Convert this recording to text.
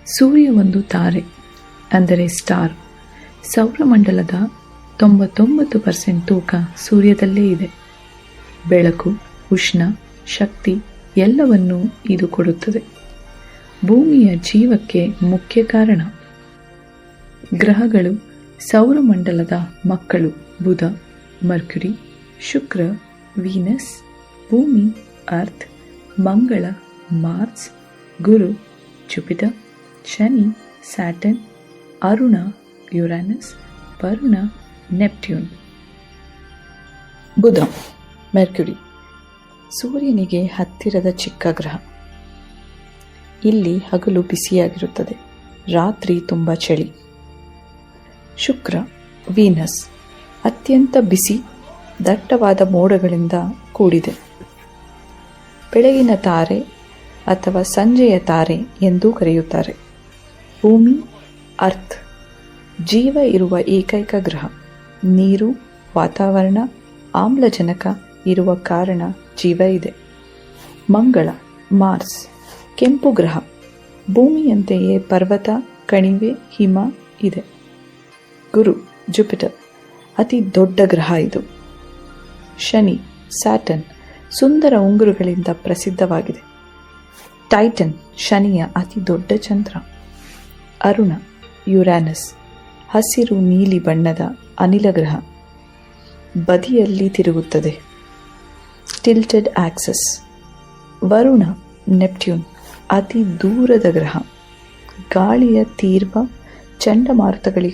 ಸೂರ್ಯ ಒಂದು ತಾರೆ, ಅಂದರೆ ಸ್ಟಾರ್. ಸೌರಮಂಡಲದ 99% ತೂಕ ಸೂರ್ಯದಲ್ಲೇ ಇದೆ. ಬೆಳಕು, ಉಷ್ಣ, ಶಕ್ತಿ ಎಲ್ಲವನ್ನೂ ಇದು ಕೊಡುತ್ತದೆ. ಭೂಮಿಯ ಜೀವಕ್ಕೆ ಮುಖ್ಯ ಕಾರಣ. ಗ್ರಹಗಳು ಸೌರಮಂಡಲದ ಮಕ್ಕಳು: ಬುಧ, ಮರ್ಕ್ಯುರಿ, ಶುಕ್ರ, ವೀನಸ್, ಭೂಮಿ, ಅರ್ತ್, ಮಂಗಳ, ಮಾರ್ಸ್, ಗುರು, ಜುಪಿಟರ್, ಶನಿ, ಸ್ಯಾಟರ್ನ್, ಅರುಣ, ಯುರಾನಸ್, ವರುಣ, ನೆಪ್ಟ್ಯೂನ್. ಬುಧ, ಮೆರ್ಕ್ಯುರಿ, ಸೂರ್ಯನಿಗೆ ಹತ್ತಿರದ ಚಿಕ್ಕ ಗ್ರಹ. ಇಲ್ಲಿ ಹಗಲು ಬಿಸಿಯಾಗಿರುತ್ತದೆ, ರಾತ್ರಿ ತುಂಬ ಚಳಿ. ಶುಕ್ರ, ವೀನಸ್, ಅತ್ಯಂತ ಬಿಸಿ, ದಟ್ಟವಾದ ಮೋಡಗಳಿಂದ ಕೂಡಿದೆ. ಬೆಳಗಿನ ತಾರೆ ಅಥವಾ ಸಂಜೆಯ ತಾರೆ ಎಂದೂ ಕರೆಯುತ್ತಾರೆ. ಭೂಮಿ, ಅರ್ತ್, ಜೀವ ಇರುವ ಏಕೈಕ ಗ್ರಹ. ನೀರು, ವಾತಾವರಣ, ಆಮ್ಲಜನಕ ಇರುವ ಕಾರಣ ಜೀವ ಇದೆ. ಮಂಗಳ, ಮಾರ್ಸ್, ಕೆಂಪು ಗ್ರಹ. ಭೂಮಿಯಂತೆಯೇ ಪರ್ವತ, ಕಣಿವೆ, ಹಿಮ ಇದೆ. ಗುರು, ಜುಪಿಟರ್, ಅತಿ ದೊಡ್ಡ ಗ್ರಹ ಇದು. ಶನಿ, ಸ್ಯಾಟರ್ನ್, ಸುಂದರ ಉಂಗುರಗಳಿಂದ ಪ್ರಸಿದ್ಧವಾಗಿದೆ. ಟೈಟನ್, ಶನಿಯ ಅತಿ ದೊಡ್ಡ ಚಂದ್ರ. ಅರುಣ, ಯುರಾನಸ್, ಹಸಿರು ನೀಲಿ ಬಣ್ಣದ ಅನಿಲ ಗ್ರಹ. ಬದಿಯಲ್ಲಿ ತಿರುಗುತ್ತದೆ, ಟಿಲ್ಟೆಡ್ ಆಕ್ಸಸ್. ವರುಣ, ನೆಪ್ಟ್ಯೂನ್, ಅತಿ ದೂರದ ಗ್ರಹ. ಗಾಳಿಯ ತೀವ್ರ ಚಂಡಮಾರುತಗಳಿಗೆ